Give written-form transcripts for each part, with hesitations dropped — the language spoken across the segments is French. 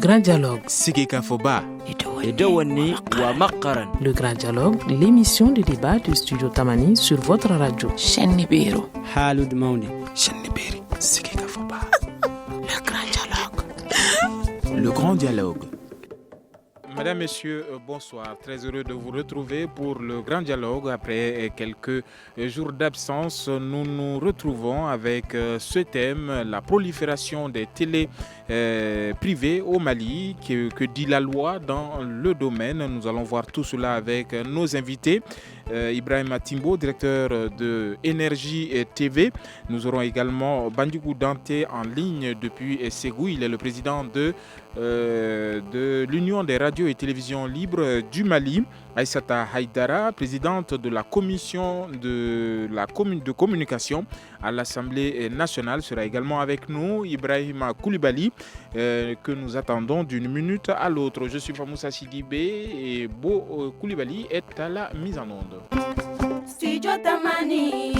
Grand Dialogue. Sigeka Foba. Edouani wa Makaran. Le Grand Dialogue, l'émission de débat du Studio Tamani sur votre radio. Chennibiru. Halud Mauni. Chennibiri. Sigeka Foba. Le Grand Dialogue. Le Grand Dialogue. Mesdames, Messieurs, bonsoir. Très heureux de vous retrouver pour le Grand Dialogue. Après quelques jours d'absence, nous nous retrouvons avec ce thème, la prolifération des télés privées au Mali. Que dit la loi dans le domaine? Nous allons voir tout cela avec nos invités. Ibrahima Timbo, directeur de Énergie TV. Nous aurons également Bandiougou Dante en ligne depuis Ségou. Il est le président de l'Union des radios et télévisions libres du Mali. Aïssata Haïdara, présidente de la commission de communication à l'Assemblée nationale, sera également avec nous. Ibrahima Koulibaly, que nous attendons d'une minute à l'autre. Je suis Famoussa Sidibé et Bo Koulibaly est à la mise en onde. Studio Tamani.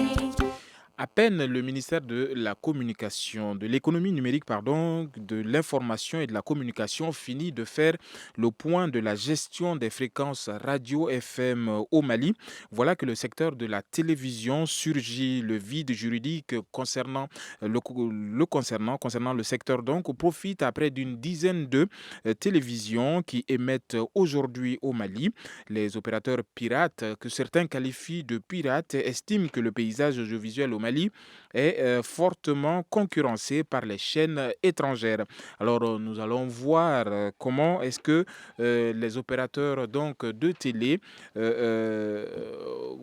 À peine le ministère de la communication, de l'économie numérique, de l'information et de la communication finit de faire le point de la gestion des fréquences radio FM au Mali. Voilà que le secteur de la télévision surgit, le vide juridique concernant le secteur donc profite après d'une dizaine de télévisions qui émettent aujourd'hui au Mali. Les opérateurs pirates, que certains qualifient de pirates, estiment que le paysage audiovisuel au Mali est fortement concurrencé par les chaînes étrangères. Alors nous allons voir comment est-ce que les opérateurs donc de télé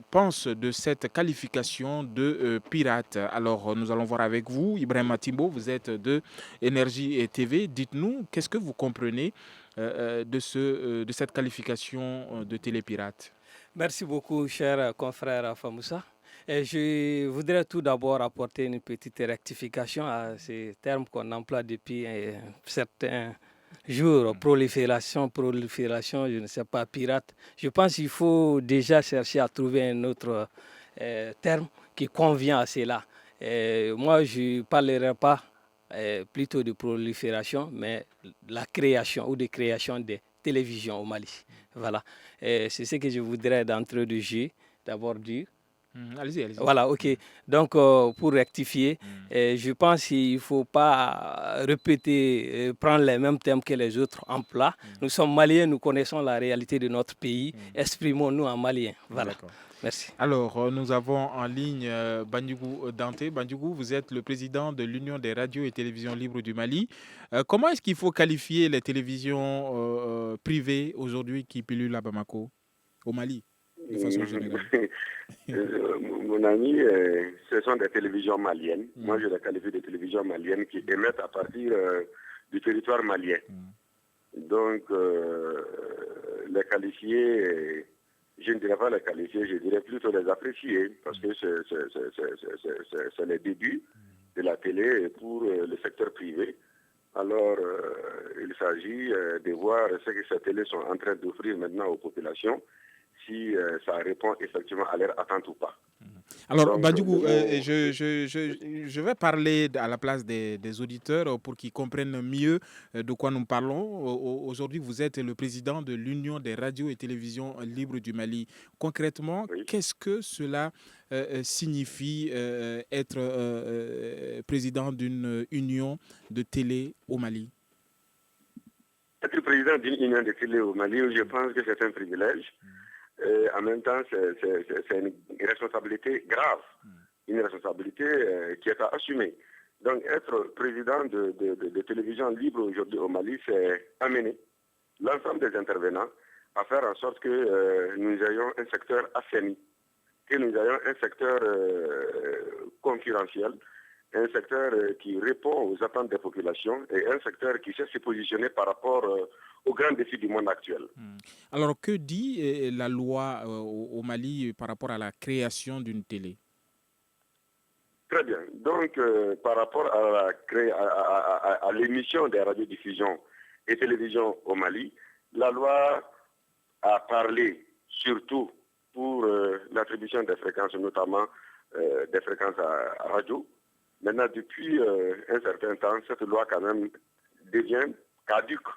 pensent de cette qualification de pirate. Alors nous allons voir avec vous, Ibrahima Timbo, vous êtes de Énergie TV. Dites-nous, qu'est-ce que vous comprenez de cette qualification de télépirate? Merci beaucoup, cher confrère Famoussa. Et je voudrais tout d'abord apporter une petite rectification à ces termes qu'on emploie depuis certains jours. Prolifération, je ne sais pas, pirate. Je pense qu'il faut déjà chercher à trouver un autre terme qui convient à cela. Moi, je ne parlerai pas plutôt de prolifération, mais de la création ou de création des télévisions au Mali. Voilà. C'est ce que je voudrais d'entrée de jeu d'abord dire. Allez-y. Voilà, ok. Donc, pour rectifier, je pense qu'il ne faut pas répéter, prendre les mêmes thèmes que les autres emploient. Nous sommes Maliens, nous connaissons la réalité de notre pays. Exprimons-nous en malien. Voilà. D'accord. Merci. Alors, nous avons en ligne Bandiougou Dante. Bandiougou, vous êtes le président de l'Union des radios et télévisions libres du Mali. Comment est-ce qu'il faut qualifier les télévisions privées aujourd'hui qui pullulent à Bamako, au Mali, de façon générale? Mon ami, ce sont des télévisions maliennes. Moi, je les qualifie de télévisions maliennes qui émettent à partir du territoire malien. Donc, les qualifier, je ne dirais pas les qualifier, je dirais plutôt les apprécier, parce que c'est le début de la télé pour le secteur privé. Alors, il s'agit de voir ce que ces télés sont en train d'offrir maintenant aux populations, si ça répond effectivement à leur attente ou pas. Alors, Bandiougou, je vais parler à la place des auditeurs pour qu'ils comprennent mieux de quoi nous parlons. Aujourd'hui, vous êtes le président de l'Union des radios et télévisions libres du Mali. Concrètement, qu'est-ce que cela signifie être président d'une union de télé au Mali? Être président d'une union de télé au Mali, je pense que c'est un privilège. En même temps, c'est une responsabilité grave, une responsabilité qui est à assumer. Donc, être président de télévision libre aujourd'hui au Mali, c'est amener l'ensemble des intervenants à faire en sorte que nous ayons un secteur assaini, que nous ayons un secteur concurrentiel, un secteur qui répond aux attentes des populations et un secteur qui sait se positionner par rapport aux grands défis du monde actuel. Alors, que dit la loi au Mali par rapport à la création d'une télé? Très bien. Donc, par rapport à l'émission des radiodiffusions et télévisions au Mali, la loi a parlé surtout pour l'attribution des fréquences, notamment des fréquences à radio. Maintenant, depuis un certain temps, cette loi quand même devient caduque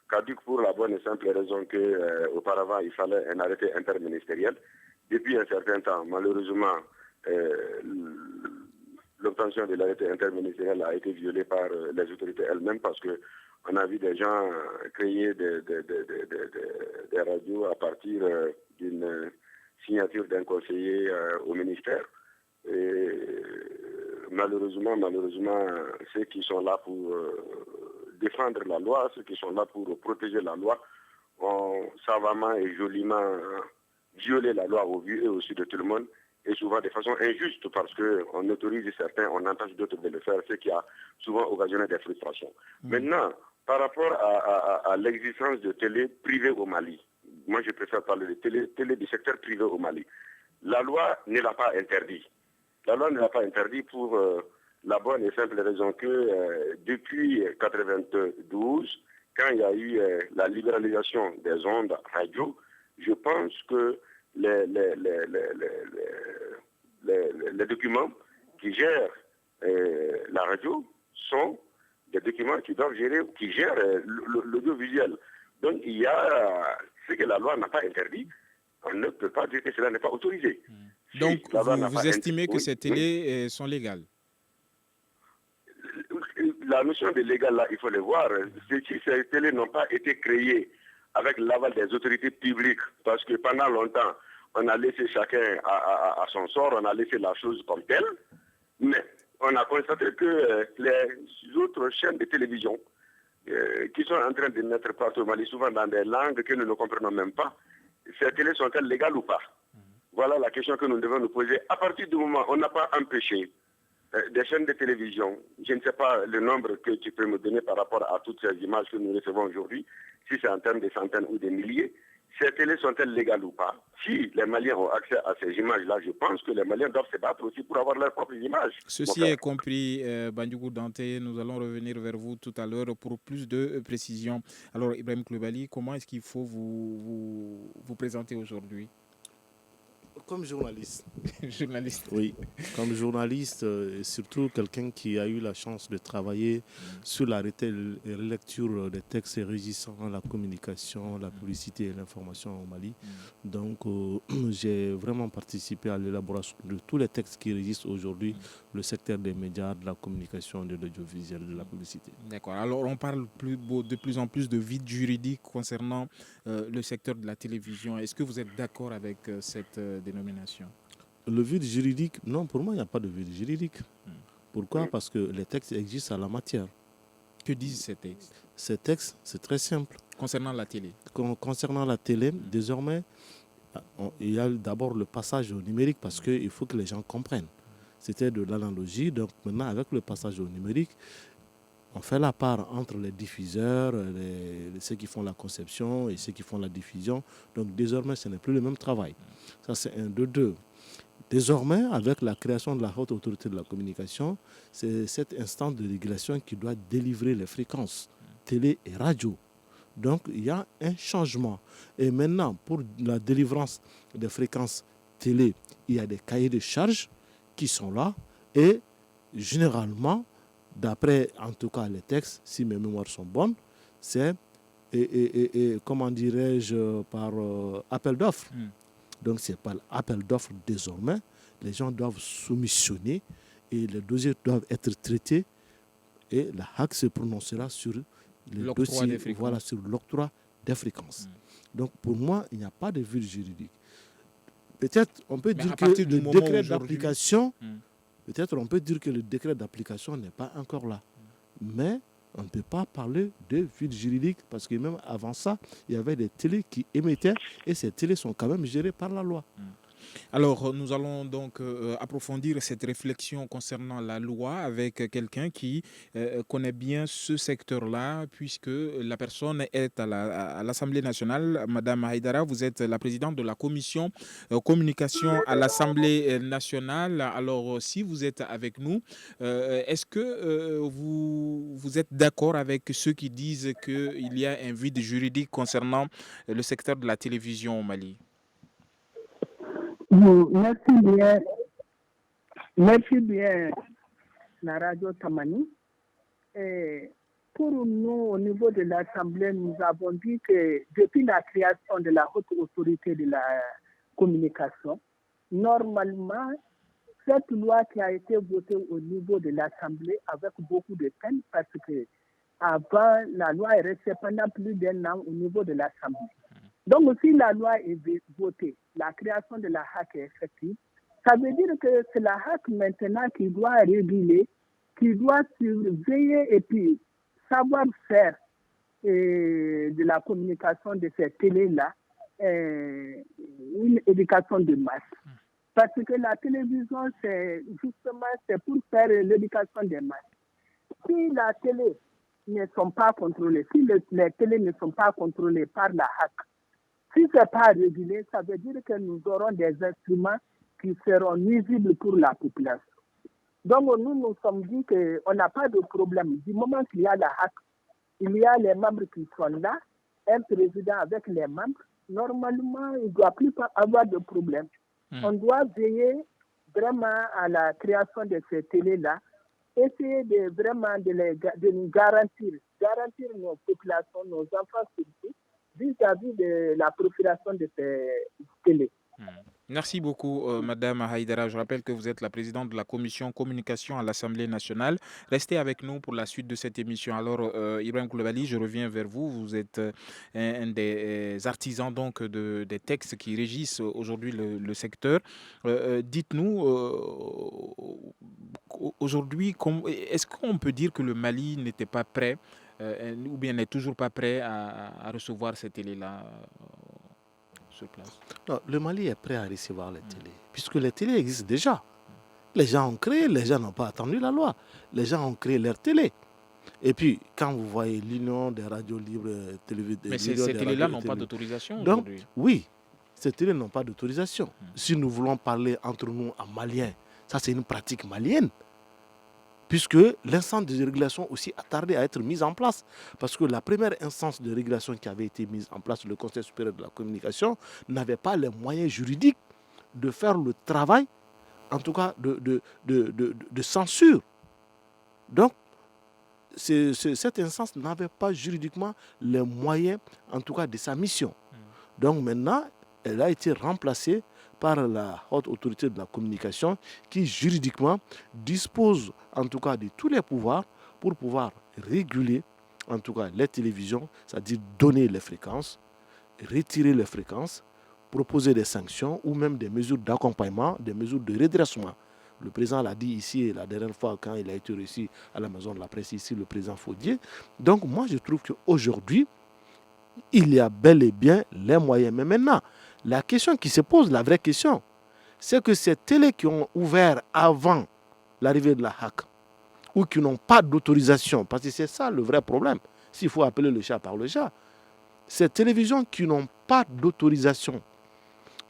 caduque pour la bonne et simple raison que auparavant il fallait un arrêté interministériel. Depuis un certain temps, malheureusement, l'obtention de l'arrêté interministériel a été violée par les autorités elles-mêmes parce que on a vu des gens créer des radios à partir d'une signature d'un conseiller au ministère. Et malheureusement, ceux qui sont là pour défendre la loi, ceux qui sont là pour protéger la loi, ont savamment et joliment violé la loi au vu et au su de tout le monde, et souvent de façon injuste parce qu'on autorise certains, on empêche d'autres de le faire, ce qui a souvent occasionné des frustrations. Maintenant, par rapport à l'existence de télé privée au Mali, moi je préfère parler de télé du secteur privé au Mali. La loi ne l'a pas interdit. La loi ne l'a pas interdit pour la bonne et simple raison que depuis 1992, quand il y a eu la libéralisation des ondes radio, je pense que les documents qui gèrent la radio sont des documents qui doivent gérer, qui gèrent l'audiovisuel. Donc il y a ce que la loi n'a pas interdit, on ne peut pas dire que cela n'est pas autorisé. Donc vous estimez que ces télés sont légales? La notion de légal, là, il faut le voir. Si ces télés n'ont pas été créées avec l'aval des autorités publiques, parce que pendant longtemps, on a laissé chacun à son sort, on a laissé la chose comme telle, mais on a constaté que les autres chaînes de télévision qui sont en train de naître partout au Mali, souvent dans des langues que nous ne comprenons même pas, ces télés sont-elles légales ou pas? Voilà la question que nous devons nous poser. À partir du moment où on n'a pas empêché des chaînes de télévision, je ne sais pas le nombre que tu peux me donner par rapport à toutes ces images que nous recevons aujourd'hui, si c'est en termes de centaines ou de milliers, ces télés sont-elles légales ou pas? Si les Maliens ont accès à ces images-là, je pense que les Maliens doivent se battre aussi pour avoir leurs propres images. Ceci est compris, Bandjougou Dante. Nous allons revenir vers vous tout à l'heure pour plus de précisions. Alors, Ibrahim Coulibaly, comment est-ce qu'il faut vous présenter aujourd'hui? Comme journaliste. Journaliste. Oui, comme journaliste, et surtout quelqu'un qui a eu la chance de travailler sur la relecture des textes régissant la communication, la publicité et l'information au Mali. Donc, j'ai vraiment participé à l'élaboration de tous les textes qui régissent aujourd'hui le secteur des médias, de la communication, de l'audiovisuel, de la publicité. D'accord. Alors, on parle de plus en plus de vide juridique concernant le secteur de la télévision. Est-ce que vous êtes d'accord avec cette dénomination? Le vide juridique, non, pour moi, il n'y a pas de vide juridique. Pourquoi? Parce que les textes existent à la matière. Que disent ces textes? Ces textes, c'est très simple. Concernant la télé? Concernant la télé, désormais, il y a d'abord le passage au numérique parce qu'il faut que les gens comprennent. C'était de l'analogie. Donc maintenant, avec le passage au numérique, on fait la part entre les diffuseurs, ceux qui font la conception et ceux qui font la diffusion. Donc désormais, ce n'est plus le même travail. Ça, c'est un de deux. Désormais, avec la création de la haute autorité de la communication, c'est cette instance de régulation qui doit délivrer les fréquences télé et radio. Donc, il y a un changement. Et maintenant, pour la délivrance des fréquences télé, il y a des cahiers de charges qui sont là. Et généralement, d'après en tout cas les textes, si mes mémoires sont bonnes, c'est, comment dirais-je, par appel d'offres. Donc, c'est par appel d'offres désormais. Les gens doivent soumissionner et les dossiers doivent être traités. Et la HAC se prononcera sur le dossier, voilà, sur l'octroi des fréquences. Donc, pour moi, il n'y a pas de vide juridique. Peut-être on peut dire que le décret d'application, peut-être on peut dire que le décret d'application n'est pas encore là. Mais on ne peut pas parler de vide juridique parce que même avant ça, il y avait des télés qui émettaient et ces télés sont quand même gérées par la loi. Alors, nous allons donc approfondir cette réflexion concernant la loi avec quelqu'un qui connaît bien ce secteur-là, puisque la personne est à l'Assemblée nationale. Madame Haïdara, vous êtes la présidente de la commission communication à l'Assemblée nationale. Alors, si vous êtes avec nous, est-ce que vous êtes d'accord avec ceux qui disent qu'il y a un vide juridique concernant le secteur de la télévision au Mali? Merci bien, la radio Tamani. Et pour nous, au niveau de l'Assemblée, nous avons dit que depuis la création de la haute autorité de la communication, normalement, cette loi qui a été votée au niveau de l'Assemblée avec beaucoup de peine, parce que avant, la loi est restée pendant plus d'1 an au niveau de l'Assemblée. Donc, si la loi est votée, la création de la HAC est effective, ça veut dire que c'est la HAC maintenant qui doit réguler, qui doit surveiller et puis savoir faire de la communication de ces télés-là une éducation de masse. Parce que la télévision, c'est pour faire l'éducation des masses. Si la télé ne sont pas contrôlées, si les télés ne sont pas contrôlées par la HAC, si ce n'est pas régulé, ça veut dire que nous aurons des instruments qui seront nuisibles pour la population. Donc, nous sommes dit qu'on n'a pas de problème. Du moment qu'il y a la HAC, il y a les membres qui sont là, un président avec les membres. Normalement, il ne doit plus avoir de problème. On doit veiller vraiment à la création de ces télés-là, essayer de nous garantir nos populations, nos enfants surtout, vis-à-vis de la profilation de ces télés. Merci beaucoup, Madame Haïdara. Je rappelle que vous êtes la présidente de la commission communication à l'Assemblée nationale. Restez avec nous pour la suite de cette émission. Alors, Ibrahim Coulibaly, je reviens vers vous. Vous êtes un des artisans donc des textes qui régissent aujourd'hui le secteur. Dites-nous, aujourd'hui, est-ce qu'on peut dire que le Mali n'était pas prêt ou bien n'est toujours pas prêt à recevoir ces télés-là sur place? Non, le Mali est prêt à recevoir les télés, puisque les télés existent déjà. Les gens ont créé, les gens n'ont pas attendu la loi. Les gens ont créé leur télé. Et puis, quand vous voyez l'Union des radios libres télévisées... Mais ces télés-là n'ont pas d'autorisation donc, aujourd'hui. Oui, ces télés n'ont pas d'autorisation. Si nous voulons parler entre nous en malien, ça c'est une pratique malienne. Puisque l'instance de régulation aussi a tardé à être mise en place. Parce que la première instance de régulation qui avait été mise en place, le Conseil supérieur de la communication, n'avait pas les moyens juridiques de faire le travail, en tout cas de censure. Donc, cette instance n'avait pas juridiquement les moyens, en tout cas de sa mission. Donc maintenant, elle a été remplacée par la haute autorité de la communication qui juridiquement dispose en tout cas de tous les pouvoirs pour pouvoir réguler en tout cas les télévisions, c'est-à-dire donner les fréquences, retirer les fréquences, proposer des sanctions ou même des mesures d'accompagnement, des mesures de redressement. Le président l'a dit ici la dernière fois quand il a été reçu à la maison de la presse ici, le président Faudier. Donc moi je trouve qu'aujourd'hui, il y a bel et bien les moyens. Mais maintenant, la question qui se pose, la vraie question, c'est que ces télés qui ont ouvert avant l'arrivée de la HAC ou qui n'ont pas d'autorisation, parce que c'est ça le vrai problème, s'il faut appeler le chat par le chat, ces télévisions qui n'ont pas d'autorisation,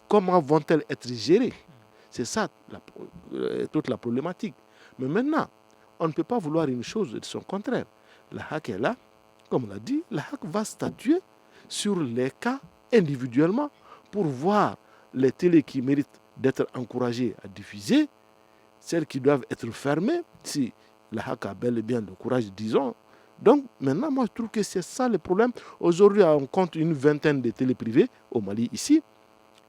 comment vont-elles être gérées? C'est ça toute la problématique. Mais maintenant, on ne peut pas vouloir une chose de son contraire. La HAC est là, comme on l'a dit, la HAC va statuer sur les cas individuellement pour voir les télés qui méritent d'être encouragées à diffuser, celles qui doivent être fermées, si la HAC a bel et bien le courage, disons. Donc maintenant, moi je trouve que c'est ça le problème. Aujourd'hui, on compte une vingtaine de télés privées au Mali ici,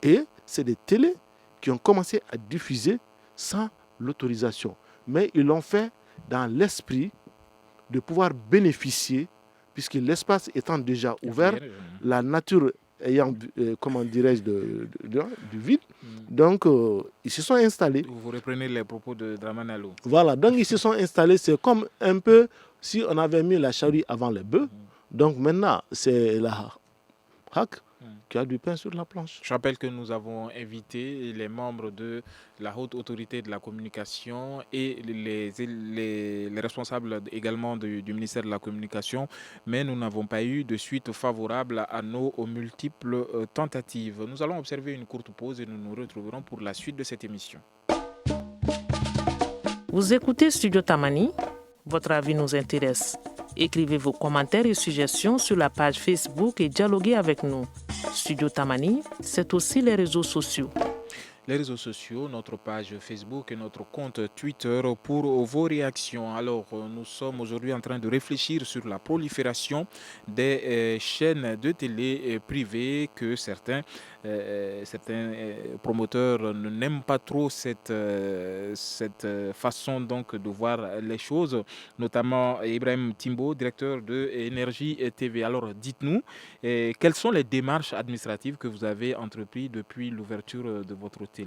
et c'est des télés qui ont commencé à diffuser sans l'autorisation. Mais ils l'ont fait dans l'esprit de pouvoir bénéficier, puisque l'espace étant déjà ouvert, la nature ayant, comment dirais-je, du vide, donc ils se sont installés. Vous reprenez les propos de Dramane Allo. Voilà, donc ils se sont installés, c'est comme un peu si on avait mis la charrue avant les bœufs. Donc maintenant, c'est la HAC qui a du pain sur la planche. Je rappelle que nous avons invité les membres de la haute autorité de la communication et les responsables également du ministère de la communication, mais nous n'avons pas eu de suite favorable à nos multiples tentatives. Nous allons observer une courte pause et nous nous retrouverons pour la suite de cette émission. Vous écoutez Studio Tamani, votre avis nous intéresse. Écrivez vos commentaires et suggestions sur la page Facebook et dialoguez avec nous. Studio Tamani, c'est aussi les réseaux sociaux. les réseaux sociaux, notre page Facebook et notre compte Twitter pour vos réactions. Alors, nous sommes aujourd'hui en train de réfléchir sur la prolifération des chaînes de télé privées que certains promoteurs n'aiment pas trop cette façon donc de voir les choses, notamment Ibrahim Timbo, directeur de Énergie TV. Alors, dites-nous, quelles sont les démarches administratives que vous avez entreprises depuis l'ouverture de votre télé?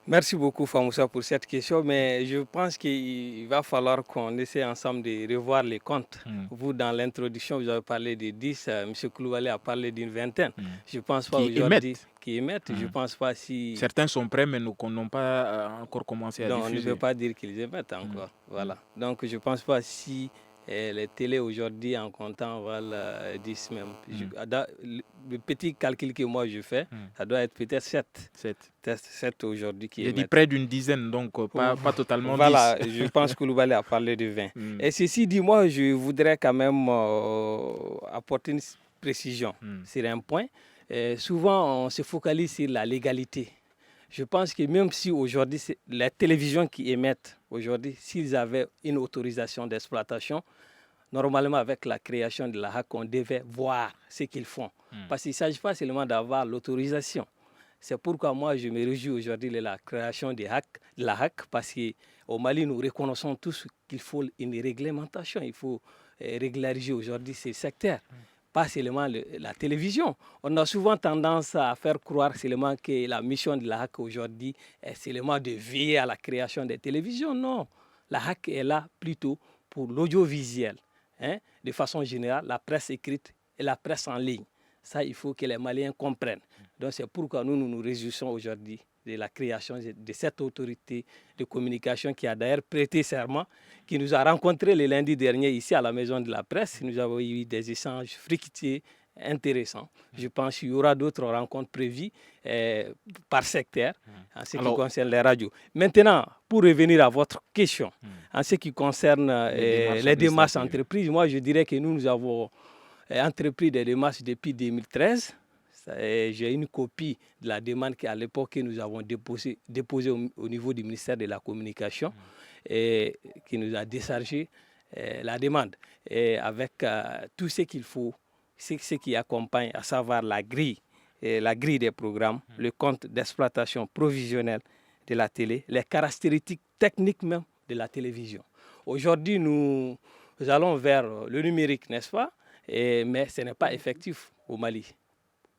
Merci beaucoup Famoussa pour cette question, mais je pense qu'il va falloir qu'on essaie ensemble de revoir les comptes. Vous, dans l'introduction, vous avez parlé de 10, M. Koulibaly a parlé d'une vingtaine. Je pense pas aujourd'hui qui émettent. Je pense pas si... Certains sont prêts, mais nous n'ont pas encore commencé à diffuser. On ne peut pas dire qu'ils émettent encore. Voilà. Donc je pense pas si... les télés aujourd'hui en comptant valent 10 même. Le petit calcul que moi je fais, ça doit être peut-être 7 aujourd'hui qui est. J'ai dit près d'une dizaine, donc pas totalement 10. Voilà, je pense que Koulibaly a parlé de 20. Et ceci dit, moi je voudrais quand même apporter une précision sur un point. Souvent on se focalise sur la légalité. Je pense que même si aujourd'hui, les télévisions qui émettent aujourd'hui, s'ils avaient une autorisation d'exploitation, normalement avec la création de la HAC, on devait voir ce qu'ils font. Parce qu'il ne s'agit pas seulement d'avoir l'autorisation. C'est pourquoi moi je me réjouis aujourd'hui de la création de la HAC, parce qu'au Mali, nous reconnaissons tous qu'il faut une réglementation. Il faut régulariser aujourd'hui ces secteurs. Pas seulement la télévision. On a souvent tendance à faire croire seulement que la mission de la HAC aujourd'hui est seulement de veiller à la création des télévisions. Non, la HAC est là plutôt pour l'audiovisuel. De façon générale, la presse écrite et la presse en ligne. Ça, il faut que les Maliens comprennent. Donc c'est pourquoi nous réjouissons aujourd'hui de la création de cette autorité de communication qui a d'ailleurs prêté serment, qui nous a rencontrés le lundi dernier ici à la Maison de la Presse. Nous avons eu des échanges fructueux, intéressants. Je pense qu'il y aura d'autres rencontres prévues par secteur en ce qui concerne les radios. Maintenant, pour revenir à votre question, en ce qui concerne les démarches entreprises, moi je dirais que nous avons entrepris des démarches depuis 2013. J'ai une copie de la demande qu'à l'époque que nous avons déposée au niveau du ministère de la Communication et qui nous a déchargé la demande et avec tout ce qu'il faut, ce qui accompagne, à savoir la grille des programmes, le compte d'exploitation provisionnelle de la télé, les caractéristiques techniques même de la télévision. Aujourd'hui, nous allons vers le numérique, n'est-ce pas? Mais ce n'est pas effectif au Mali.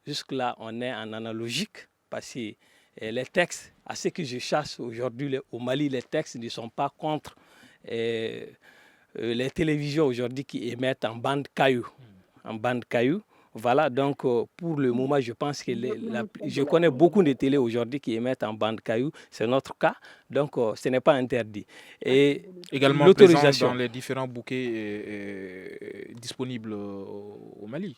Jusque-là, on est en analogique parce que les textes, à ce que je chasse aujourd'hui au Mali, les textes ne sont pas contre les télévisions aujourd'hui qui émettent en bande caillou. Voilà, donc pour le moment, je pense que je connais beaucoup de télés aujourd'hui qui émettent en bande caillou. C'est notre cas, donc ce n'est pas interdit. Et également présent dans les différents bouquets disponibles au Mali.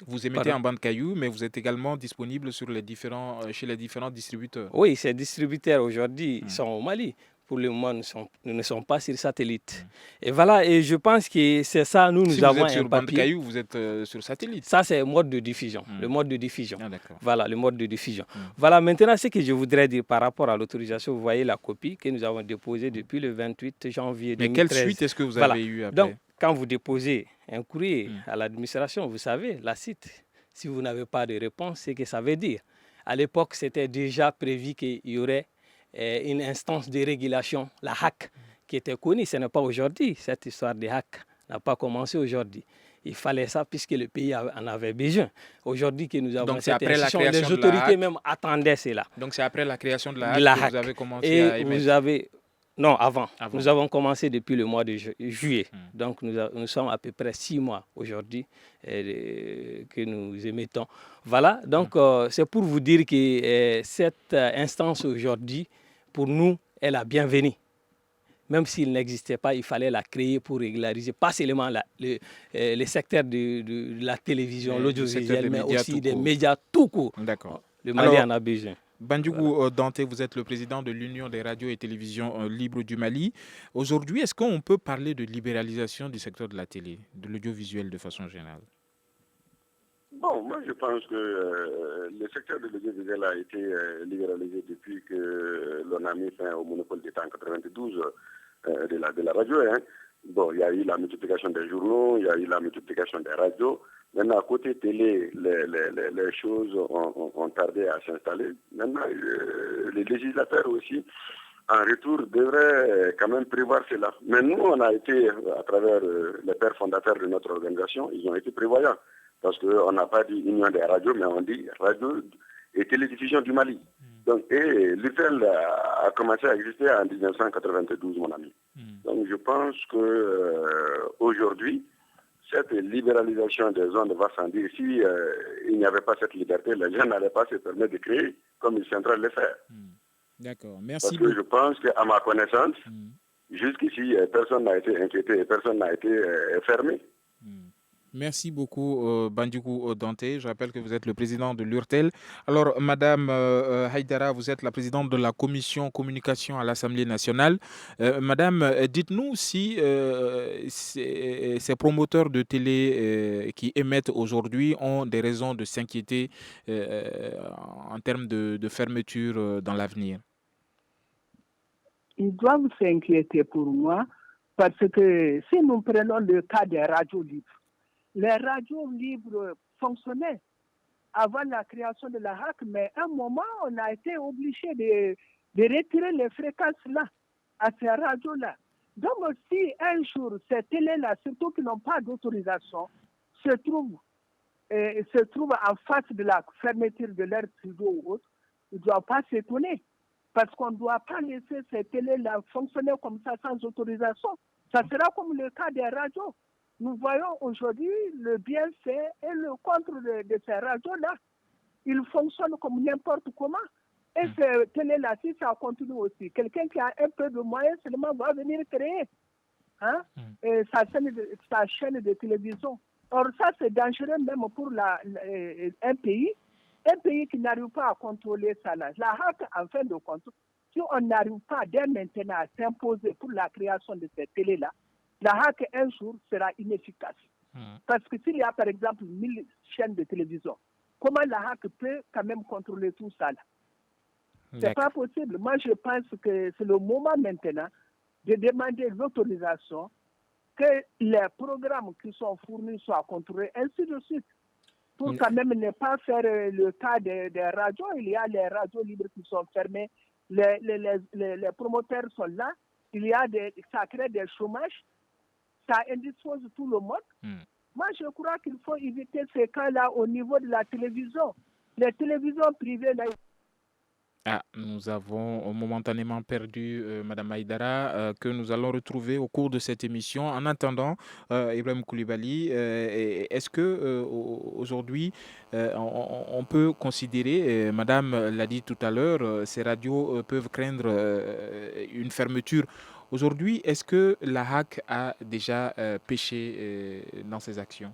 Vous émettez en bande caillou, mais vous êtes également disponible chez les différents distributeurs. Oui, ces distributeurs aujourd'hui sont au Mali. Pour le moment, nous ne sommes pas sur satellite. Et voilà, et je pense que c'est ça, nous si avons vous êtes sur un bande papier. caillou, vous êtes sur satellite. Ça, c'est le mode de diffusion. Le mode de diffusion. Ah, d'accord. Voilà, le mode de diffusion. Voilà, maintenant, ce que je voudrais dire par rapport à l'autorisation, vous voyez la copie que nous avons déposée depuis le 28 janvier 2013. Mais quelle suite est-ce que vous avez eu après? Donc, quand vous déposez un courrier à l'administration, vous savez, la cite. Si vous n'avez pas de réponse, c'est que ça veut dire. À l'époque, c'était déjà prévu qu'il y aurait une instance de régulation, la HAC, qui était connue. Ce n'est pas aujourd'hui. Cette histoire de HAC n'a pas commencé aujourd'hui. Il fallait ça puisque le pays en avait besoin. Aujourd'hui que nous avons donc, cette institution, les autorités même attendaient cela. Donc c'est après la création de la HAC que vous avez commencé à émettre. Non, avant. Nous avons commencé depuis le mois de juillet. Donc, nous sommes à peu près 6 mois aujourd'hui que nous émettons. Voilà, donc c'est pour vous dire que cette instance aujourd'hui, pour nous, est la bienvenue. Même s'il n'existait pas, il fallait la créer pour régulariser, pas seulement le secteur de la télévision, l'audiovisuel, mais aussi des médias tout court. D'accord. Le Mali en a besoin. Bandjougou Dante, vous êtes le président de l'Union des radios et télévisions libres du Mali. Aujourd'hui, est-ce qu'on peut parler de libéralisation du secteur de la télé, de l'audiovisuel de façon générale? Bon, moi je pense que le secteur de l'audiovisuel a été libéralisé depuis que l'on a mis fin au monopole d'État en 92 de la radio. Hein. Bon, il y a eu la multiplication des journaux, il y a eu la multiplication des radios. Maintenant, à côté télé, les choses ont tardé à s'installer. Maintenant, les législateurs aussi, en retour, devraient quand même prévoir cela. Mais nous, on a été, à travers les pères fondateurs de notre organisation, ils ont été prévoyants. Parce qu'on n'a pas dit union des radios, mais on dit radio et télédiffusion du Mali. Donc, et l'UTEL a commencé à exister en 1992, mon ami. Donc, je pense que aujourd'hui, cette libéralisation des zones va sans dire. Si il n'y avait pas cette liberté, les gens n'allaient pas se permettre de créer comme ils sont en train de le faire. D'accord, merci. Parce que je pense qu'à ma connaissance, jusqu'ici, personne n'a été inquiété et personne n'a été fermé. Merci beaucoup, Bandjougou Dante. Je rappelle que vous êtes le président de l'URTEL. Alors, Madame Haïdara, vous êtes la présidente de la commission communication à l'Assemblée nationale. Madame, dites-nous si ces promoteurs de télé qui émettent aujourd'hui ont des raisons de s'inquiéter en termes de fermeture dans l'avenir. Ils doivent s'inquiéter pour moi parce que si nous prenons le cas des radios libres, les radios libres fonctionnaient avant la création de la HAC, mais à un moment, on a été obligé de retirer les fréquences-là à ces radios-là. Donc, si un jour, ces télés-là, surtout qui n'ont pas d'autorisation, se trouvent en face de la fermeture de leur studio ou autre, ils ne doivent pas s'étonner. Parce qu'on ne doit pas laisser ces télés-là fonctionner comme ça sans autorisation. Ça sera comme le cas des radios. Nous voyons aujourd'hui le bienfait et le contre de ces radios-là. Ils fonctionnent comme n'importe comment. Et ces télé-là, si ça continue aussi, quelqu'un qui a un peu de moyens seulement va venir créer sa chaîne de télévision. Or, ça, c'est dangereux même pour un pays qui n'arrive pas à contrôler ça. La HAC, en fin de compte, si on n'arrive pas dès maintenant à s'imposer pour la création de ces télé-là, la HAC, un jour, sera inefficace. Parce que s'il y a, par exemple, 1000 chaînes de télévision, comment la HAC peut quand même contrôler tout ça là? C'est pas possible. Moi, je pense que c'est le moment maintenant de demander l'autorisation que les programmes qui sont fournis soient contrôlés, ainsi de suite. Pour quand même ne pas faire le cas des radios. Il y a les radios libres qui sont fermées, les promoteurs sont là, ça crée des chômages, ça indispose tout le monde. Moi, je crois qu'il faut éviter ces cas-là au niveau de la télévision. Les télévisions privées, là, nous avons momentanément perdu Madame Haïdara, que nous allons retrouver au cours de cette émission. En attendant, Ibrahim Koulibaly, est-ce que aujourd'hui on peut considérer, Madame l'a dit tout à l'heure, ces radios peuvent craindre une fermeture. Aujourd'hui, est-ce que la HAC a déjà péché dans ses actions?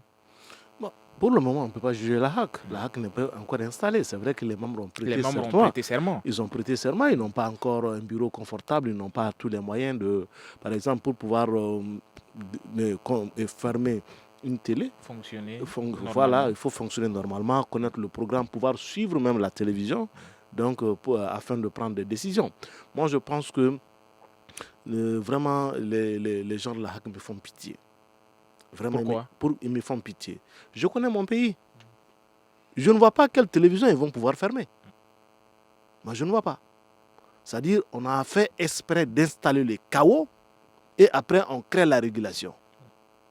Pour le moment, on ne peut pas juger la HAC. La HAC n'est pas encore installée. C'est vrai que les membres ont prêté serment. Ils ont prêté serment. Ils n'ont pas encore un bureau confortable. Ils n'ont pas tous les moyens de, par exemple, pour pouvoir fermer une télé. Fonctionner. Voilà, il faut fonctionner normalement, connaître le programme, pouvoir suivre même la télévision, donc afin de prendre des décisions. Moi, je pense que vraiment les gens de la HAC me font pitié. Vraiment, pourquoi? Ils me font pitié. Je connais mon pays. Je ne vois pas quelle télévision ils vont pouvoir fermer. Moi, je ne vois pas. C'est-à-dire, on a fait exprès d'installer les chaos et après, on crée la régulation.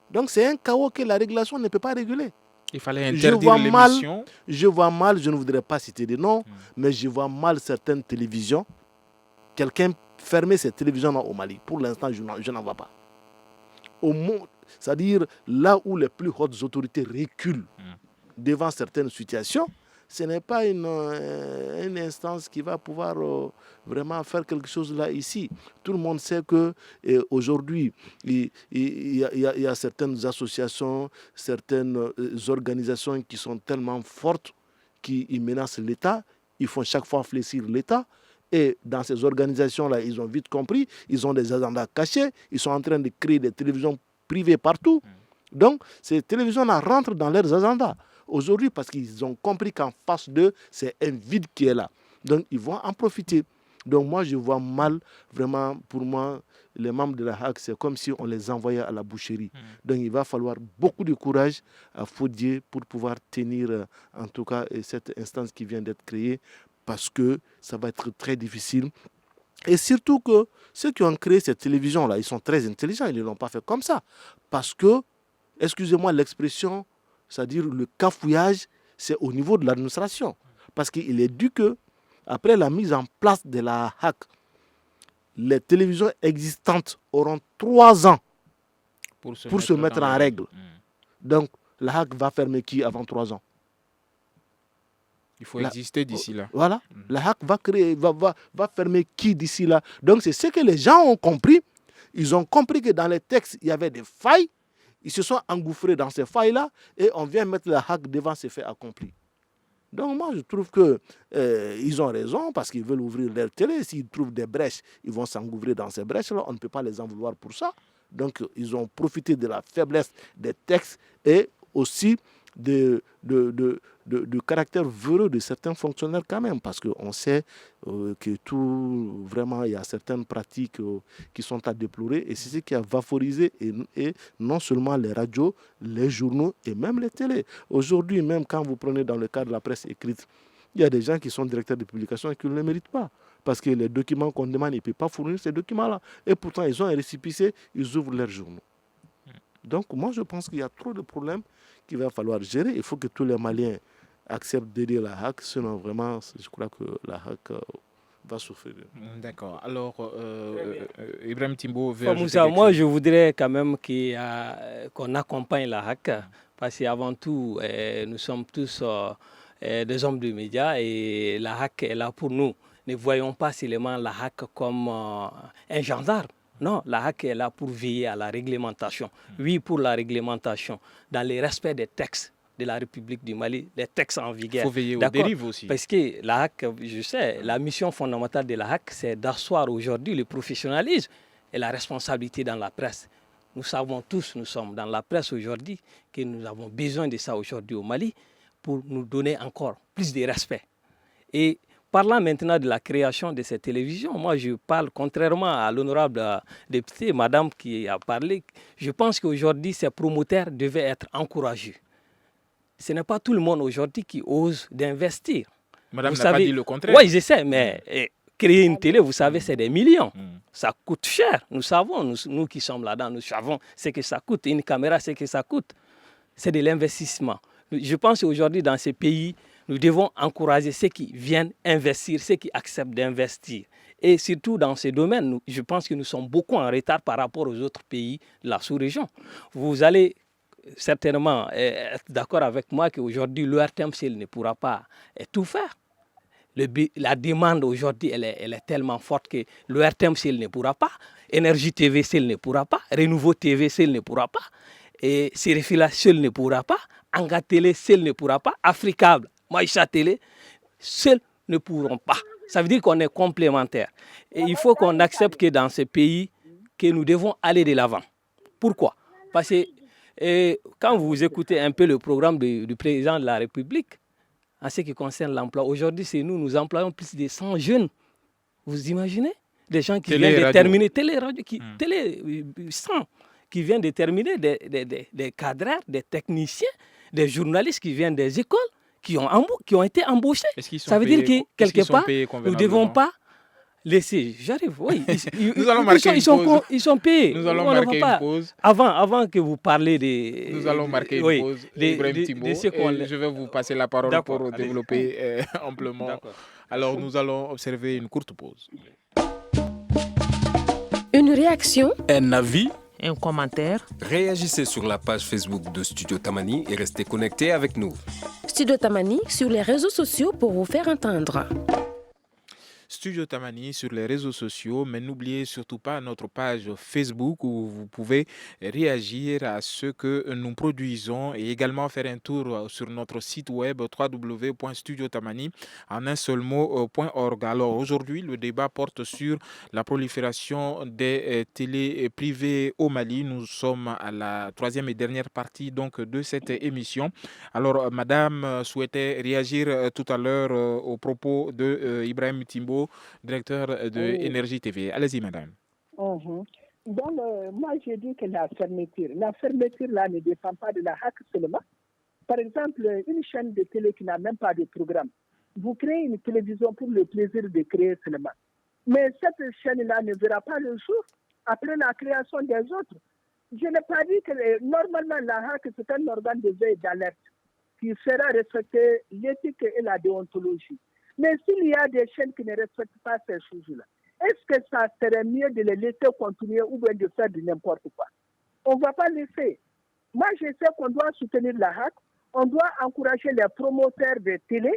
Donc, c'est un chaos que la régulation ne peut pas réguler. Il fallait interdire l'émission. Je vois mal, je ne voudrais pas citer des noms, mais je vois mal certaines télévisions. Quelqu'un fermer ces télévisions au Mali. Pour l'instant, je n'en vois pas. Au monde, c'est-à-dire là où les plus hautes autorités reculent devant certaines situations, ce n'est pas une instance qui va pouvoir vraiment faire quelque chose là ici. Tout le monde sait qu'aujourd'hui, il y a certaines associations, certaines organisations qui sont tellement fortes qui menacent l'État. Ils font chaque fois fléchir l'État. Et dans ces organisations-là, ils ont vite compris, ils ont des agendas cachés, ils sont en train de créer des télévisions privées partout. Donc, ces télévisions-là rentrent dans leurs agendas. aujourd'hui parce qu'ils ont compris qu'en face d'eux, c'est un vide qui est là. Donc, ils vont en profiter. Donc, moi, je vois mal, vraiment, pour moi, les membres de la HAC, c'est comme si on les envoyait à la boucherie. Donc, il va falloir beaucoup de courage à Fodié pour pouvoir tenir, en tout cas, cette instance qui vient d'être créée, parce que ça va être très difficile. Et surtout que ceux qui ont créé cette télévision-là, ils sont très intelligents, ils ne l'ont pas fait comme ça. Parce que, excusez-moi l'expression, c'est-à-dire le cafouillage, c'est au niveau de l'administration. Parce qu'il est dû que, après la mise en place de la HAC, les télévisions existantes auront 3 ans pour se mettre en règle. Donc, la HAC va fermer qui avant 3 ans? Il faut exister d'ici là. Voilà. La HAC va fermer qui d'ici là? Donc, c'est ce que les gens ont compris. Ils ont compris que dans les textes, il y avait des failles. Ils se sont engouffrés dans ces failles-là et on vient mettre la HAC devant ces faits accomplis. Donc moi, je trouve qu'ils ont raison parce qu'ils veulent ouvrir leur télé. S'ils trouvent des brèches, ils vont s'engouffrer dans ces brèches-là. On ne peut pas les en vouloir pour ça. Donc ils ont profité de la faiblesse des textes et aussi du caractère véreux de certains fonctionnaires quand même. Parce qu'on sait que tout, vraiment, il y a certaines pratiques qui sont à déplorer. Et c'est ce qui a vaporisé et non seulement les radios, les journaux et même les télés. Aujourd'hui, même quand vous prenez dans le cadre de la presse écrite, il y a des gens qui sont directeurs de publication et qui ne le méritent pas. Parce que les documents qu'on demande, ils ne peuvent pas fournir ces documents-là. Et pourtant, ils ont un récépissé, ils ouvrent leurs journaux. Donc, moi, je pense qu'il y a trop de problèmes qu'il va falloir gérer. Il faut que tous les Maliens acceptent d'aider la HAC. Sinon, vraiment, je crois que la HAC va souffrir. D'accord. Alors, Ibrahim Timbo... Moi, je voudrais quand même qu'on accompagne la HAC. Parce qu'avant tout, nous sommes tous des hommes de médias et la HAC est là pour nous. Ne voyons pas seulement la HAC comme un gendarme. Non, la HAC est là pour veiller à la réglementation. Oui, pour la réglementation, dans le respect des textes de la République du Mali, des textes en vigueur. Il faut veiller aux dérives aussi. Parce que la HAC, je sais, la mission fondamentale de la HAC, c'est d'asseoir aujourd'hui le professionnalisme et la responsabilité dans la presse. Nous savons tous, nous sommes dans la presse aujourd'hui, que nous avons besoin de ça aujourd'hui au Mali pour nous donner encore plus de respect. Et parlant maintenant de la création de cette télévision, moi je parle contrairement à l'honorable député, madame qui a parlé, je pense qu'aujourd'hui ces promoteurs devaient être encouragés. Ce n'est pas tout le monde aujourd'hui qui ose d'investir. Madame n'a pas dit le contraire. Oui, je sais, mais créer une télé, vous savez, c'est des millions. Ça coûte cher. Nous savons, nous qui sommes là-dedans, nous savons ce que ça coûte. Une caméra, ce que ça coûte. C'est de l'investissement. Je pense qu'aujourd'hui, dans ces pays, nous devons encourager ceux qui viennent investir, ceux qui acceptent d'investir. Et surtout dans ces domaines, je pense que nous sommes beaucoup en retard par rapport aux autres pays de la sous-région. Vous allez certainement être d'accord avec moi qu'aujourd'hui, l'ORTMCL ne pourra pas tout faire. La demande aujourd'hui, elle est tellement forte que l'ORTMCL ne pourra pas, Énergie TV seul ne pourra pas, Renouveau TV seul ne pourra pas, et Serifila seul ne pourra pas, Anga Télé seul ne pourra pas, Africable, Maïcha Télé, seuls ne pourront pas. Ça veut dire qu'on est complémentaires. Et il faut qu'on accepte que dans ces pays, que nous devons aller de l'avant. Pourquoi? Parce que quand vous écoutez un peu le programme du président de la République, en ce qui concerne l'emploi, aujourd'hui, c'est nous employons plus de 100 jeunes. Vous imaginez? Des gens qui viennent de terminer, télé 100, qui viennent de terminer des cadres, des techniciens, des journalistes qui viennent des écoles, qui ont été embauchés. Ça veut dire que quelque part, nous ne devons pas laisser. J'arrive, oui. Nous allons marquer une pause. Ils sont payés. Nous allons marquer une pause. Avant que vous parlez des... Nous allons marquer une pause. Ibrahim Timbo, je vais vous passer la parole pour développer amplement. Alors, nous allons observer une courte pause. Une réaction, un avis, un commentaire. Réagissez sur la page Facebook de Studio Tamani et restez connectés avec nous. Studio Tamani sur les réseaux sociaux pour vous faire entendre. Studio Tamani sur les réseaux sociaux, mais n'oubliez surtout pas notre page Facebook où vous pouvez réagir à ce que nous produisons et également faire un tour sur notre site web www.studiotamani en un seul mot.org. Alors aujourd'hui, le débat porte sur la prolifération des télés privées au Mali. Nous sommes à la troisième et dernière partie donc de cette émission. Alors Madame souhaitait réagir tout à l'heure au propos de Ibrahim Timbo, directeur de Oui. Énergie TV. Allez-y Madame. Mhm. Donc, moi, j'ai dit que la fermeture là ne dépend pas de la hack seulement. Par exemple, une chaîne de télé qui n'a même pas de programme, vous créez une télévision pour le plaisir de créer seulement. Mais cette chaîne-là ne verra pas le jour après la création des autres. Je n'ai pas dit que normalement la hack, c'est un organe de veille d'alerte qui fera respecter l'éthique et la déontologie. Mais s'il y a des chaînes qui ne respectent pas ces choses-là, est-ce que ça serait mieux de les laisser continuer ou bien de faire du n'importe quoi? On ne va pas laisser. Moi, je sais qu'on doit soutenir la hack, on doit encourager les promoteurs de télé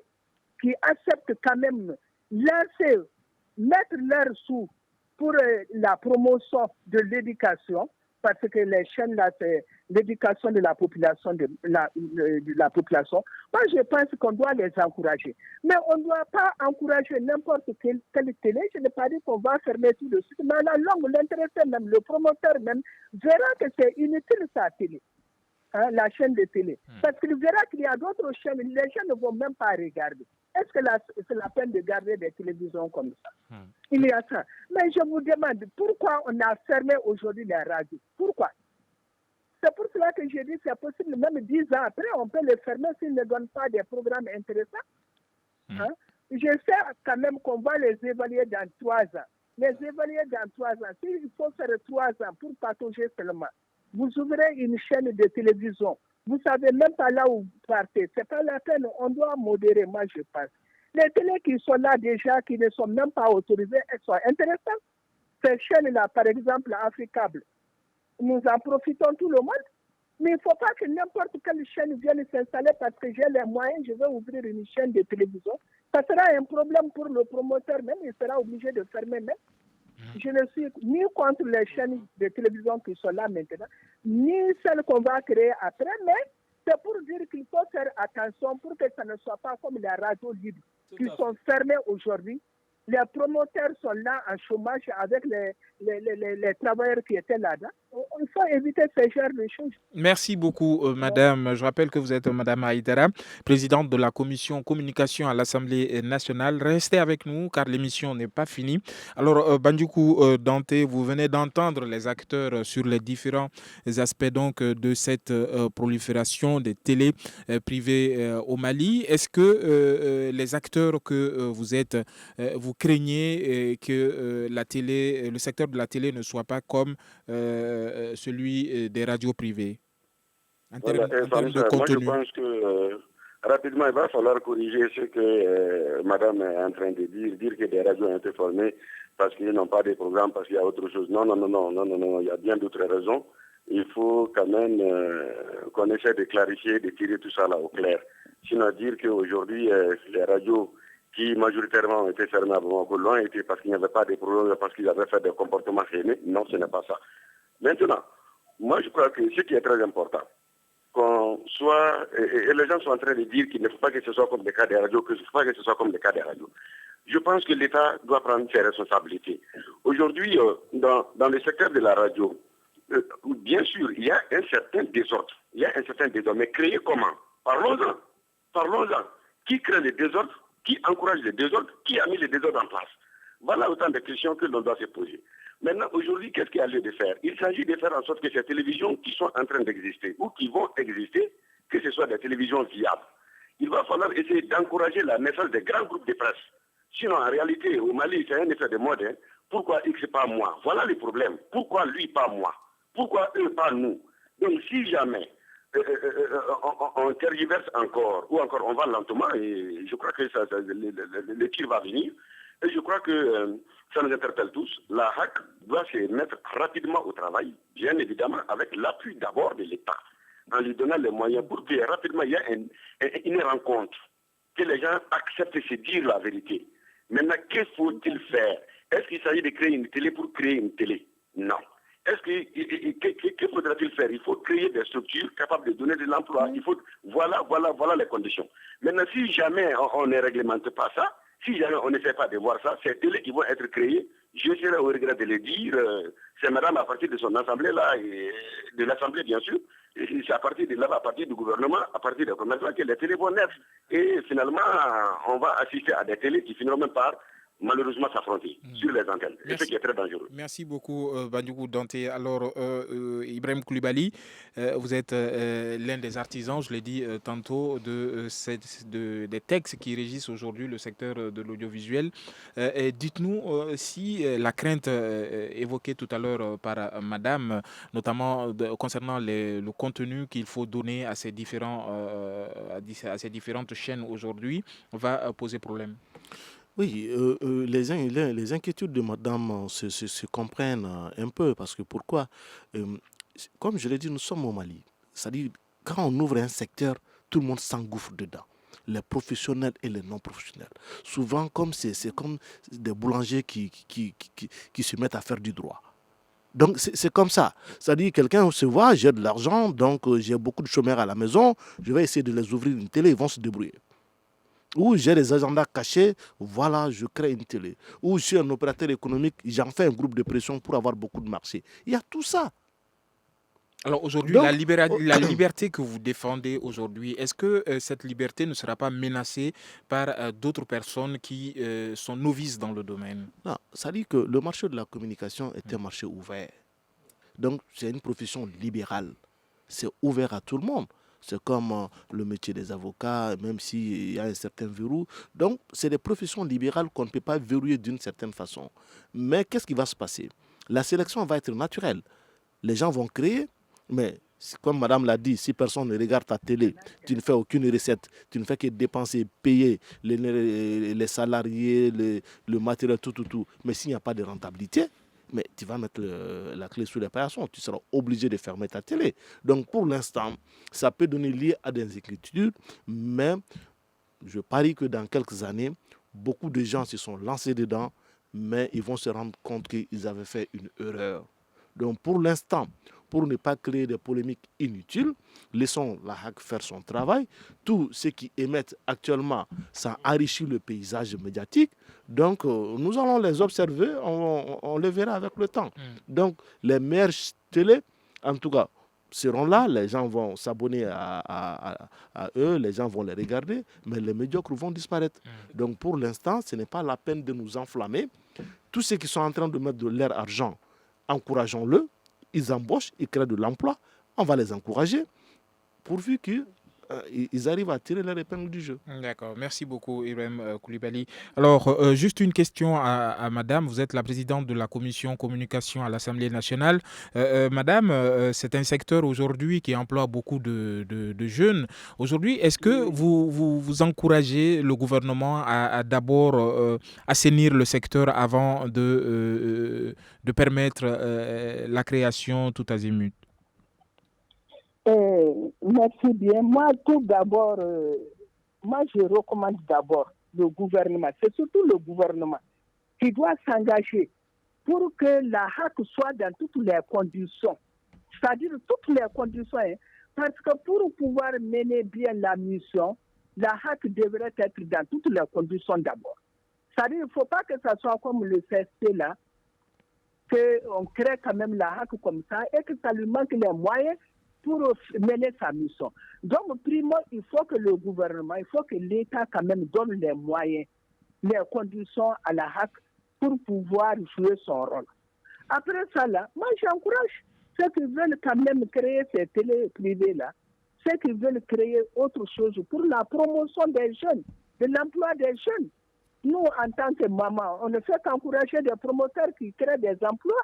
qui acceptent quand même mettre leurs sous pour la promotion de l'éducation, parce que les chaînes là, c'est l'éducation de la population. Population. Moi, je pense qu'on doit les encourager. Mais on ne doit pas encourager n'importe quelle télé. Je n'ai pas dit qu'on va fermer tout de suite. Mais à la longue, l'intéressé même, le promoteur même, verra que c'est inutile sa télé. La chaîne de télé. Parce qu'il verra qu'il y a d'autres chaînes, les gens ne vont même pas regarder. Est-ce que c'est la peine de garder des télévisions comme ça? Il y a ça. Mais je vous demande, pourquoi on a fermé aujourd'hui les radios? Pourquoi? C'est pour cela que j'ai dit que c'est possible, même 10 ans après, on peut les fermer s'ils ne donnent pas des programmes intéressants. Je sais quand même qu'on va les évaluer dans 3 ans. Les évaluer dans 3 ans, s'il faut faire 3 ans pour patauger seulement, vous ouvrez une chaîne de télévision. Vous savez même pas là où vous partez. C'est pas la peine. On doit modérer, moi je pense. Les télés qui sont là déjà, qui ne sont même pas autorisées, elles sont intéressantes. Ces chaînes-là, par exemple, Africable, nous en profitons tout le monde. Mais il ne faut pas que n'importe quelle chaîne vienne s'installer parce que j'ai les moyens, je vais ouvrir une chaîne de télévision. Ça sera un problème pour le promoteur même, il sera obligé de fermer même. Je ne suis ni contre les chaînes de télévision qui sont là maintenant, ni celles qu'on va créer après, mais c'est pour dire qu'il faut faire attention pour que ça ne soit pas comme les radios libres qui sont fermées aujourd'hui. Les promoteurs sont là en chômage avec les travailleurs qui étaient là-dedans. Il faut éviter ce genre de choses. Merci beaucoup, madame. Je rappelle que vous êtes madame Haïdara, présidente de la commission communication à l'Assemblée nationale. Restez avec nous car l'émission n'est pas finie. Alors, Bandjougou Dante, vous venez d'entendre les acteurs sur les différents aspects donc, de cette prolifération des télés privées au Mali. Est-ce que les acteurs que vous êtes, vous craignez que le secteur de la télé ne soit pas comme celui des radios privées en termes de contenu? Moi, je pense que rapidement, il va falloir corriger ce que madame est en train de dire que des radios ont été formées parce qu'ils n'ont pas de programme, parce qu'il y a autre chose. Non, il y a bien d'autres raisons. Il faut quand même qu'on essaie de clarifier, de tirer tout ça là au clair. Sinon, dire qu'aujourd'hui, les radios qui majoritairement ont été fermées à Bamako étaient parce qu'il n'y avait pas de programme, parce qu'ils avaient fait des comportements fermés. Non, ce n'est pas ça. Maintenant, moi je crois que ce qui est très important, qu'on soit, et les gens sont en train de dire qu'il ne faut pas que ce soit comme le cas des radios, que ce ne faut pas que ce soit comme le cas des radios. Je pense que l'État doit prendre ses responsabilités. Aujourd'hui, dans le secteur de la radio, bien sûr, il y a un certain désordre. Mais créé comment? Parlons-en. Qui crée le désordre? Qui encourage le désordre? Qui a mis le désordre en place? Voilà autant de questions que l'on doit se poser. Maintenant, aujourd'hui, qu'est-ce qu'il y a lieu de faire? Il s'agit de faire en sorte que ces télévisions qui sont en train d'exister ou qui vont exister, que ce soit des télévisions viables, il va falloir essayer d'encourager la naissance des grands groupes de presse. Sinon, en réalité, au Mali, c'est un effet de mode. Pourquoi X pas moi? Voilà le problème. Pourquoi lui pas moi? Pourquoi eux pas nous? Donc, si jamais on tergiverse encore, ou encore on va lentement, et je crois que le tir va venir, et je crois que ça nous interpelle tous. La HAC doit se mettre rapidement au travail, bien évidemment, avec l'appui d'abord de l'État, en lui donnant les moyens pour que rapidement il y ait une rencontre, que les gens acceptent de se dire la vérité. Maintenant, que faut-il faire? Est-ce qu'il s'agit de créer une télé pour créer une télé? Non. Que faudra-t-il faire? Il faut créer des structures capables de donner de l'emploi. Voilà les conditions. Maintenant, si jamais on ne réglemente pas ça, si jamais on ne fait pas de voir ça, ces télés qui vont être créées, je serai au regret de le dire, c'est madame à partir de son assemblée là, et de l'assemblée bien sûr, et c'est à partir de là, à partir du gouvernement, à partir des commerçants que les télés vont naître. Et finalement, on va assister à des télés qui finalement partent malheureusement s'affronter sur les antennes. C'est ce qui est très dangereux. Merci beaucoup, Bandjougou Dante. Alors, Ibrahim Koulibaly, vous êtes l'un des artisans, je l'ai dit tantôt, des textes qui régissent aujourd'hui le secteur de l'audiovisuel. Dites-nous si la crainte évoquée tout à l'heure par Madame, notamment concernant le contenu qu'il faut donner à ces différentes chaînes aujourd'hui, va poser problème. Oui, les inquiétudes de madame se comprennent un peu, parce que pourquoi comme je l'ai dit, nous sommes au Mali. C'est-à-dire, quand on ouvre un secteur, tout le monde s'engouffre dedans. Les professionnels et les non-professionnels. Souvent, c'est comme des boulangers qui se mettent à faire du droit. Donc, c'est comme ça. C'est-à-dire, quelqu'un se voit, j'ai de l'argent, donc j'ai beaucoup de chômeurs à la maison, je vais essayer de les ouvrir une télé, ils vont se débrouiller. Ou j'ai des agendas cachés, voilà, je crée une télé. Ou je suis un opérateur économique, j'en fais un groupe de pression pour avoir beaucoup de marchés. Il y a tout ça. Alors aujourd'hui, la liberté que vous défendez aujourd'hui, est-ce que cette liberté ne sera pas menacée par d'autres personnes qui sont novices dans le domaine? Non, ça dit que le marché de la communication est un marché ouvert. Donc c'est une profession libérale. C'est ouvert à tout le monde. C'est comme le métier des avocats, même s'il y a un certain verrou. Donc, c'est des professions libérales qu'on ne peut pas verrouiller d'une certaine façon. Mais qu'est-ce qui va se passer? La sélection va être naturelle. Les gens vont créer, mais comme madame l'a dit, si personne ne regarde ta télé, tu ne fais aucune recette, tu ne fais que dépenser, payer les salariés, le matériel, tout. Mais s'il n'y a pas de rentabilité, mais tu vas mettre la clé sous les paillasson, tu seras obligé de fermer ta télé. Donc pour l'instant, ça peut donner lieu à des inquiétudes, mais je parie que dans quelques années, beaucoup de gens se sont lancés dedans, mais ils vont se rendre compte qu'ils avaient fait une erreur. Donc pour l'instant, pour ne pas créer des polémiques inutiles, laissons la HAC faire son travail. Tout ce qui émettent actuellement, ça enrichit le paysage médiatique. Donc, nous allons les observer, on les verra avec le temps. Donc, les meilleures télé, en tout cas, seront là, les gens vont s'abonner à eux, les gens vont les regarder, mais les médiocres vont disparaître. Donc, pour l'instant, ce n'est pas la peine de nous enflammer. Tous ceux qui sont en train de mettre de leur argent, encourageons-le. Ils embauchent, ils créent de l'emploi, on va les encourager, pourvu qu'ils arrivent à tirer leur épingle du jeu. D'accord, merci beaucoup Ibrahim Koulibaly. Alors, juste une question à madame, vous êtes la présidente de la commission communication à l'Assemblée nationale. Madame, c'est un secteur aujourd'hui qui emploie beaucoup de jeunes. Aujourd'hui, est-ce que vous encouragez le gouvernement à d'abord assainir le secteur avant de permettre la création tout azimut? Merci bien. Moi, tout d'abord, je recommande d'abord le gouvernement. C'est surtout le gouvernement qui doit s'engager pour que la HAC soit dans toutes les conditions. C'est-à-dire toutes les conditions. Parce que pour pouvoir mener bien la mission, la HAC devrait être dans toutes les conditions d'abord. C'est-à-dire qu'il ne faut pas que ça soit comme le CST là, qu'on crée quand même la HAC comme ça et que ça lui manque les moyens pour mener sa mission. Donc, primo, il faut que le gouvernement, il faut que l'État quand même donne les moyens, les conditions à la HAC pour pouvoir jouer son rôle. Après ça, là, moi j'encourage ceux qui veulent quand même créer ces télé privées-là, ceux qui veulent créer autre chose pour la promotion des jeunes, de l'emploi des jeunes. Nous, en tant que maman, on ne fait qu'encourager des promoteurs qui créent des emplois.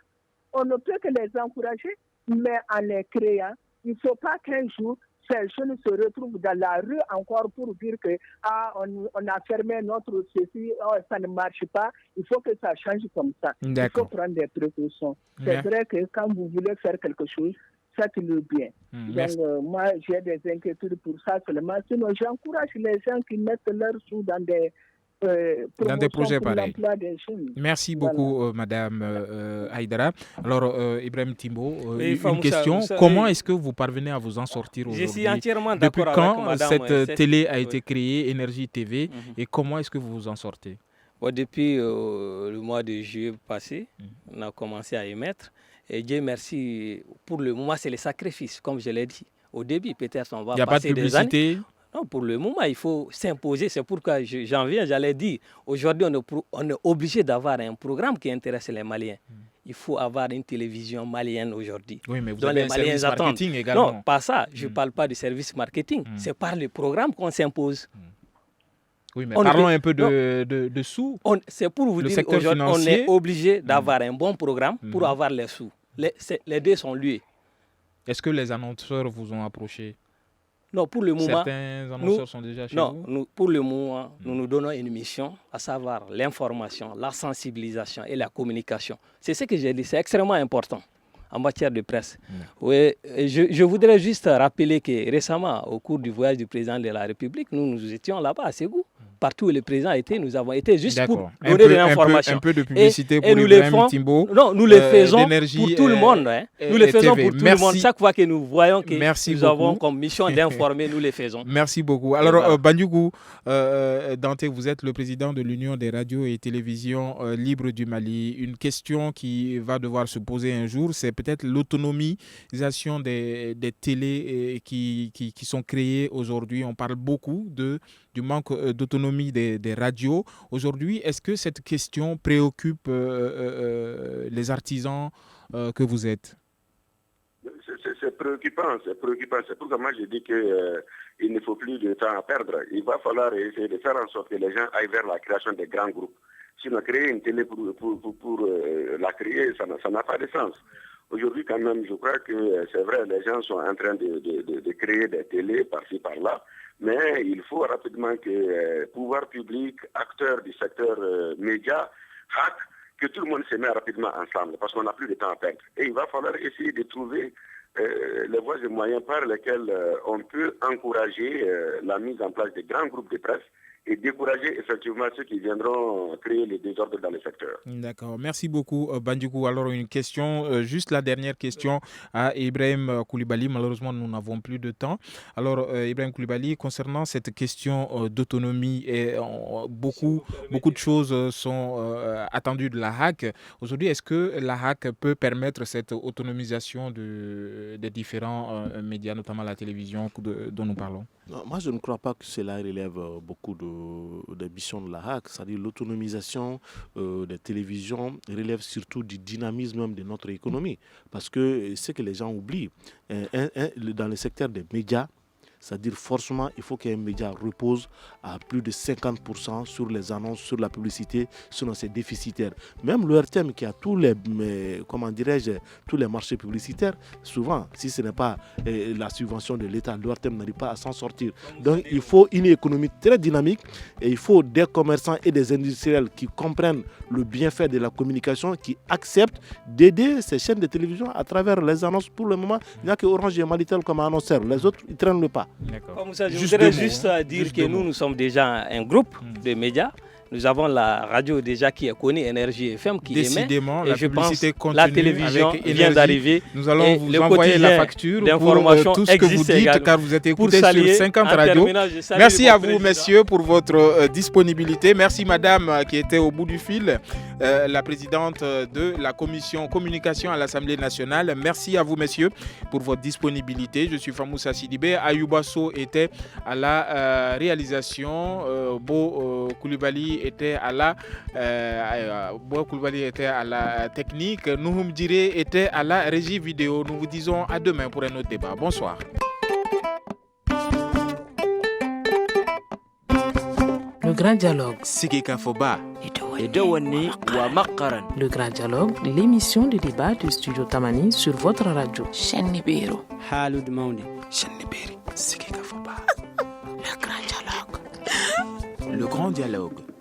On ne peut que les encourager, mais en les créant, il ne faut pas qu'un jour, ces jeunes se retrouvent dans la rue encore pour dire que on a fermé notre ceci, ça ne marche pas, il faut que ça change comme ça. Il faut prendre des précautions. C'est vrai que quand vous voulez faire quelque chose, faites-le bien. Donc, moi, j'ai des inquiétudes pour ça seulement. Sinon, j'encourage les gens qui mettent leurs sous dans des dans des projets pareils. Des jeunes. Merci beaucoup, Madame Haïdara. Alors, Ibrahim Timbo, Oui, une question. Comment est-ce que vous parvenez à vous en sortir aujourd'hui? Je suis entièrement d'accord avec Depuis quand Madame, cette télé a été créée, Énergie TV, et comment est-ce que vous vous en sortez? Depuis le mois de juillet passé, on a commencé à émettre. Et Dieu merci, pour le moment, c'est le sacrifice, comme je l'ai dit. Au début, peut-être on va passer des années. Il n'y a pas de publicité? Non, pour le moment, il faut s'imposer. C'est pourquoi j'allais dire, aujourd'hui, on est obligé d'avoir un programme qui intéresse les Maliens. Il faut avoir une télévision malienne aujourd'hui. Oui, mais vous avez un service marketing également. Non, pas ça. Je ne parle pas de service marketing. C'est par le programme qu'on s'impose. Oui, mais parlons un peu de sous. C'est pour vous dire qu'aujourd'hui, on est obligé d'avoir un bon programme pour avoir les sous. Les deux sont liés. Est-ce que les annonceurs vous ont approché? Non, pour le moment. Certains annonceurs sont déjà chez vous? Non, pour le moment, nous donnons une mission, à savoir l'information, la sensibilisation et la communication. C'est ce que j'ai dit, c'est extrêmement important en matière de presse. Oui, je voudrais juste rappeler que récemment, au cours du voyage du président de la République, nous étions là-bas à Ségou. Partout où le président était, nous avons été juste pour donner de l'information. Un peu de publicité pour Ibrahim Timbo. Non, nous le faisons pour tout le monde. Nous le faisons pour tout le monde. Chaque fois que nous voyons que nous avons comme mission d'informer, nous le faisons. Merci beaucoup. Alors, Bandiougou Dante, vous êtes le président de l'Union des radios et télévisions libres du Mali. Une question qui va devoir se poser un jour, c'est peut-être l'autonomisation des télés qui sont créées aujourd'hui. On parle beaucoup du manque d'autonomie des radios. Aujourd'hui, est-ce que cette question préoccupe les artisans que vous êtes? C'est préoccupant. C'est pourquoi moi je dis qu'il ne faut plus de temps à perdre. Il va falloir essayer de faire en sorte que les gens aillent vers la création des grands groupes. Sinon, créer une télé pour la créer, ça n'a pas de sens. Aujourd'hui, quand même, je crois que c'est vrai, les gens sont en train de créer des télés par-ci, par-là, mais il faut rapidement que pouvoir public, acteurs du secteur média, que tout le monde se mette rapidement ensemble, parce qu'on n'a plus de temps à perdre. Et il va falloir essayer de trouver les voies et moyens par lesquels on peut encourager la mise en place de grands groupes de presse et décourager effectivement ceux qui viendront créer les désordres dans le secteur. D'accord. Merci beaucoup, Bandiougou. Alors, une question, juste la dernière question à Ibrahim Coulibaly. Malheureusement, nous n'avons plus de temps. Alors, Ibrahim Coulibaly, concernant cette question d'autonomie, beaucoup de choses sont attendues de la HAC. Aujourd'hui, est-ce que la HAC peut permettre cette autonomisation des différents médias, notamment la télévision dont nous parlons? Non, moi, je ne crois pas que cela relève beaucoup des missions de la HAC. C'est-à-dire l'autonomisation des télévisions relève surtout du dynamisme même de notre économie. Parce que ce que les gens oublient, dans le secteur des médias, c'est-à-dire forcément, il faut qu'un média repose à plus de 50% sur les annonces, sur la publicité, sinon c'est déficitaire. Même l'ORTM qui a tous les marchés publicitaires, souvent, si ce n'est pas la subvention de l'État, l'ORTM n'arrive pas à s'en sortir. Donc il faut une économie très dynamique et il faut des commerçants et des industriels qui comprennent le bienfait de la communication, qui acceptent d'aider ces chaînes de télévision à travers les annonces. Pour le moment, il n'y a que Orange et Malitel comme annonceurs. Les autres, ils ne traînent le pas. Comme ça, je voudrais juste dire que nous sommes déjà un groupe de médias. Nous avons la radio déjà qui est connue, Énergie FM, qui décidément, émet. La publicité continue, la télévision vient d'arriver. Nous allons vous envoyer la facture pour tout ce que vous dites, car vous êtes écoutés sur 50 radios. Merci à vous, messieurs, pour votre disponibilité. Merci, madame, qui était au bout du fil, la présidente de la commission communication à l'Assemblée nationale. Merci à vous, messieurs, pour votre disponibilité. Je suis Famoussa Sidibé. Ayouba Sow était à la réalisation. Coulibaly était à la technique. Nouhoum Diré était à la régie vidéo. Nous vous disons à demain pour un autre débat. Bonsoir. Le grand dialogue. Le grand dialogue, l'émission de débat du studio Tamani sur votre radio. Le grand dialogue.